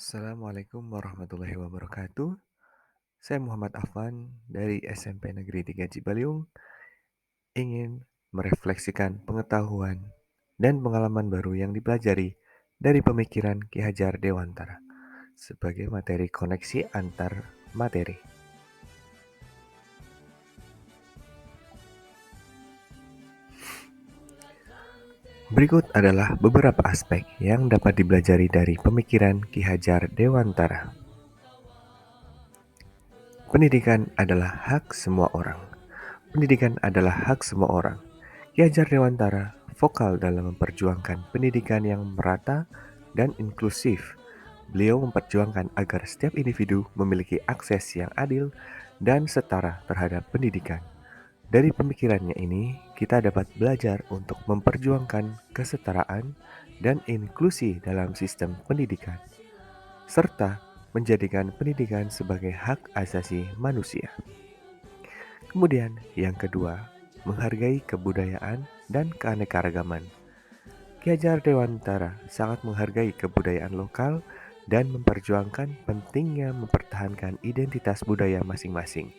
Assalamualaikum warahmatullahi wabarakatuh. Saya Muhammad Afwan dari SMP Negeri 3 Cibaliung ingin merefleksikan pengetahuan dan pengalaman baru yang dipelajari dari pemikiran Ki Hajar Dewantara sebagai materi koneksi antar materi. Berikut adalah beberapa aspek yang dapat dipelajari dari pemikiran Ki Hajar Dewantara. Pendidikan adalah hak semua orang. Pendidikan adalah hak semua orang. Ki Hajar Dewantara vokal dalam memperjuangkan pendidikan yang merata dan inklusif. Beliau memperjuangkan agar setiap individu memiliki akses yang adil dan setara terhadap pendidikan. Dari pemikirannya ini, kita dapat belajar untuk memperjuangkan kesetaraan dan inklusi dalam sistem pendidikan, serta menjadikan pendidikan sebagai hak asasi manusia. Kemudian, yang kedua, menghargai kebudayaan dan keanekaragaman. Ki Hajar Dewantara sangat menghargai kebudayaan lokal dan memperjuangkan pentingnya mempertahankan identitas budaya masing-masing.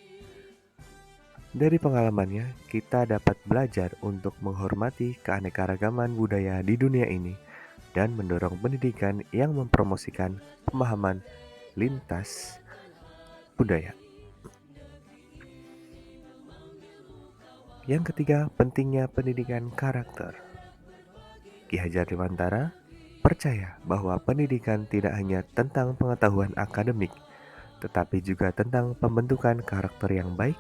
Dari pengalamannya, kita dapat belajar untuk menghormati keanekaragaman budaya di dunia ini dan mendorong pendidikan yang mempromosikan pemahaman lintas budaya. Yang ketiga, pentingnya pendidikan karakter. Ki Hajar Dewantara percaya bahwa pendidikan tidak hanya tentang pengetahuan akademik, tetapi juga tentang pembentukan karakter yang baik.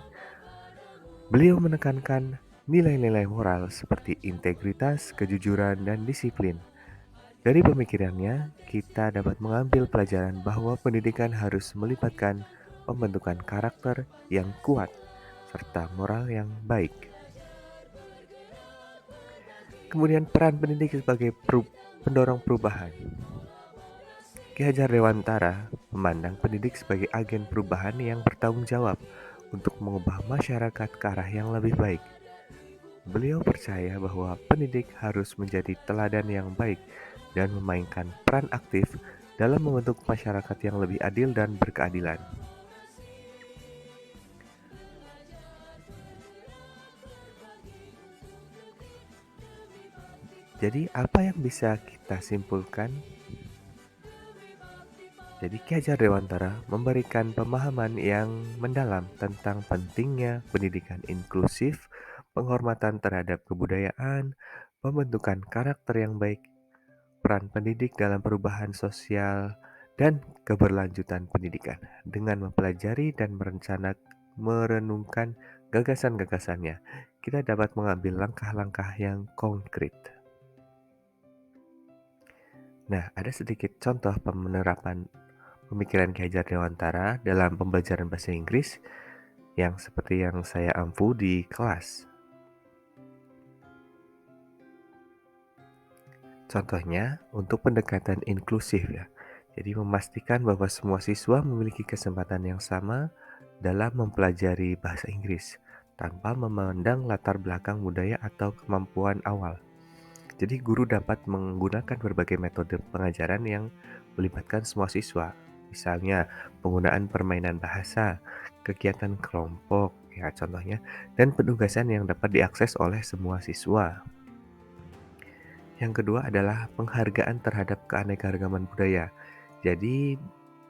Beliau menekankan nilai-nilai moral seperti integritas, kejujuran, dan disiplin. Dari pemikirannya, kita dapat mengambil pelajaran bahwa pendidikan harus melibatkan pembentukan karakter yang kuat serta moral yang baik. Kemudian peran pendidik sebagai pendorong perubahan. Ki Hajar Dewantara memandang pendidik sebagai agen perubahan yang bertanggung jawab untuk mengubah masyarakat ke arah yang lebih baik. Beliau percaya bahwa pendidik harus menjadi teladan yang baik dan memainkan peran aktif dalam membentuk masyarakat yang lebih adil dan berkeadilan. Jadi apa yang bisa kita simpulkan? Jadi Ki Hajar Dewantara memberikan pemahaman yang mendalam tentang pentingnya pendidikan inklusif, penghormatan terhadap kebudayaan, pembentukan karakter yang baik, peran pendidik dalam perubahan sosial, dan keberlanjutan pendidikan. Dengan mempelajari dan merenungkan gagasan-gagasannya, kita dapat mengambil langkah-langkah yang konkret. Nah, ada sedikit contoh penerapan pemikiran Ki Hajar Dewantara dalam pembelajaran bahasa Inggris yang seperti yang saya ampu di kelas. Contohnya, untuk pendekatan inklusif ya. Jadi memastikan bahwa semua siswa memiliki kesempatan yang sama dalam mempelajari bahasa Inggris tanpa memandang latar belakang budaya atau kemampuan awal. Jadi guru dapat menggunakan berbagai metode pengajaran yang melibatkan semua siswa. Misalnya penggunaan permainan bahasa, kegiatan kelompok, ya contohnya, dan penugasan yang dapat diakses oleh semua siswa. Yang kedua adalah penghargaan terhadap keanekaragaman budaya. Jadi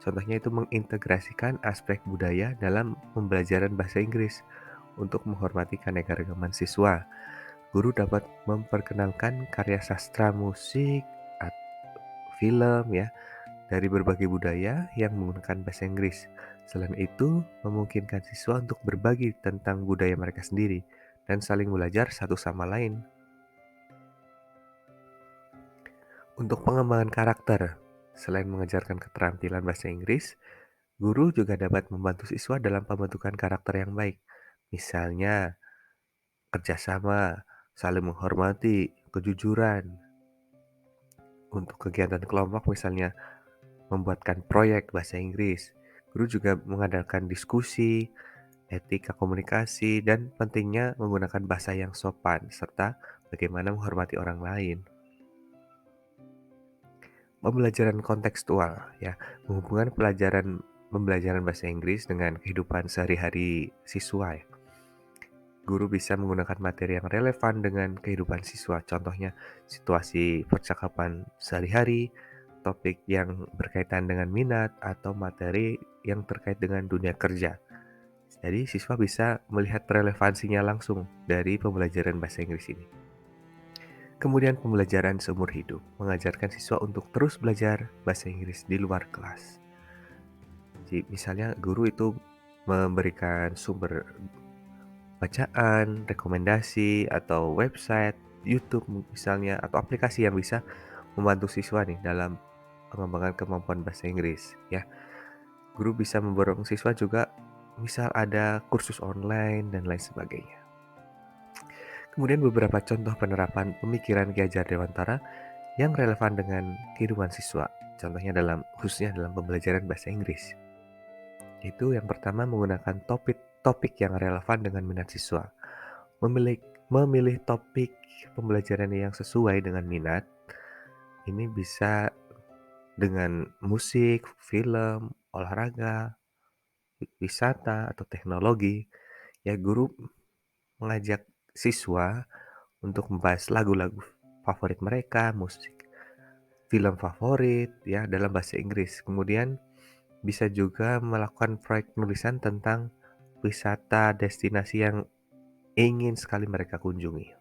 contohnya itu mengintegrasikan aspek budaya dalam pembelajaran bahasa Inggris untuk menghormati keanekaragaman siswa. Guru dapat memperkenalkan karya sastra, musik, film ya dari berbagai budaya yang menggunakan bahasa Inggris. Selain itu, memungkinkan siswa untuk berbagi tentang budaya mereka sendiri dan saling belajar satu sama lain. Untuk pengembangan karakter, selain mengajarkan keterampilan bahasa Inggris, guru juga dapat membantu siswa dalam pembentukan karakter yang baik. Misalnya, kerjasama, saling menghormati, kejujuran. Untuk kegiatan kelompok misalnya membuatkan proyek bahasa Inggris. Guru juga mengadakan diskusi, etika komunikasi, dan pentingnya menggunakan bahasa yang sopan, serta bagaimana menghormati orang lain. Pembelajaran kontekstual ya, menghubungkan pembelajaran bahasa Inggris dengan kehidupan sehari-hari siswa ya. Guru bisa menggunakan materi yang relevan dengan kehidupan siswa, contohnya situasi percakapan sehari-hari, topik yang berkaitan dengan minat, atau materi yang terkait dengan dunia kerja. Jadi siswa bisa melihat relevansinya langsung dari pembelajaran bahasa Inggris ini. Kemudian pembelajaran seumur hidup, mengajarkan siswa untuk terus belajar bahasa Inggris di luar kelas. Jadi misalnya guru itu memberikan sumber bacaan, rekomendasi, atau website, YouTube misalnya, atau aplikasi yang bisa membantu siswa nih dalam pengembangan kemampuan bahasa Inggris ya. Guru bisa mendorong siswa juga misal ada kursus online dan lain sebagainya. Kemudian beberapa contoh penerapan pemikiran Ki Hajar Dewantara yang relevan dengan kehidupan siswa. Contohnya khususnya dalam pembelajaran bahasa Inggris. Itu yang pertama menggunakan topik yang relevan dengan minat siswa. Memilih memilih topik pembelajaran yang sesuai dengan minat, ini bisa dengan musik, film, olahraga, wisata, atau teknologi. Ya, guru mengajak siswa untuk membahas lagu-lagu favorit mereka, musik, film favorit ya dalam bahasa Inggris. Kemudian bisa juga melakukan proyek penulisan tentang wisata destinasi yang ingin sekali mereka kunjungi.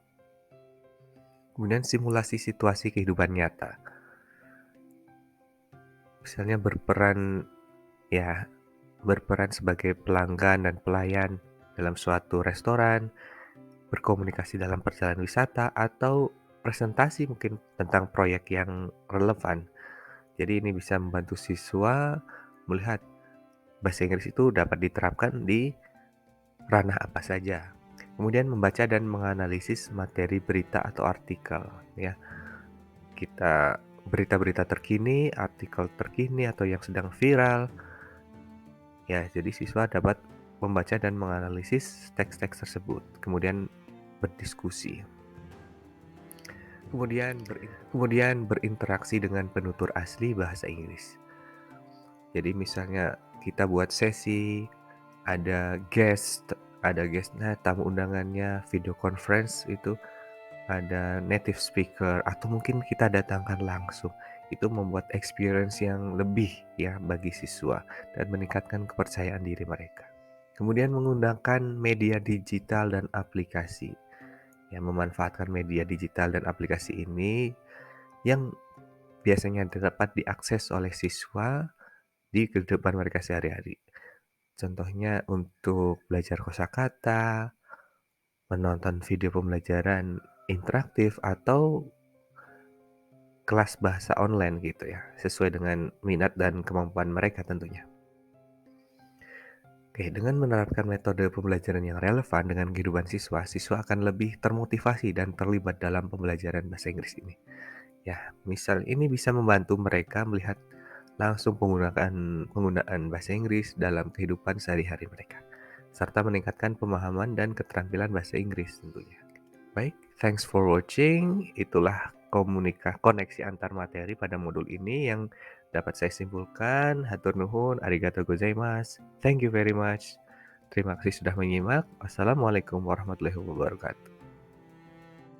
Kemudian simulasi situasi kehidupan nyata. Misalnya berperan sebagai pelanggan dan pelayan dalam suatu restoran, berkomunikasi dalam perjalanan wisata, atau presentasi mungkin tentang proyek yang relevan. Jadi ini bisa membantu siswa melihat bahasa Inggris itu dapat diterapkan di ranah apa saja. Kemudian membaca dan menganalisis materi berita atau artikel ya. Kita berita-berita terkini, artikel terkini atau yang sedang viral. Ya, jadi siswa dapat membaca dan menganalisis teks-teks tersebut, kemudian berdiskusi. Kemudian berinteraksi dengan penutur asli bahasa Inggris. Jadi misalnya kita buat sesi, ada guestnya, tamu undangannya, video conference itu ada native speaker atau mungkin kita datangkan langsung. Itu membuat experience yang lebih ya bagi siswa dan meningkatkan kepercayaan diri mereka. Kemudian menggunakan media digital dan aplikasi. Ya, memanfaatkan media digital dan aplikasi ini yang biasanya dapat diakses oleh siswa di kehidupan mereka sehari-hari. Contohnya untuk belajar kosakata, menonton video pembelajaran interaktif, atau kelas bahasa online gitu ya, sesuai dengan minat dan kemampuan mereka tentunya. Oke, dengan menerapkan metode pembelajaran yang relevan dengan kehidupan siswa, siswa akan lebih termotivasi dan terlibat dalam pembelajaran bahasa Inggris ini. Ya, misal ini bisa membantu mereka melihat langsung penggunaan bahasa Inggris dalam kehidupan sehari-hari mereka, serta meningkatkan pemahaman dan keterampilan bahasa Inggris tentunya. Baik, thanks for watching. Itulah koneksi antar materi pada modul ini yang dapat saya simpulkan. Hatur nuhun, arigatou gozaimasu. Thank you very much. Terima kasih sudah menyimak. Wassalamualaikum warahmatullahi wabarakatuh.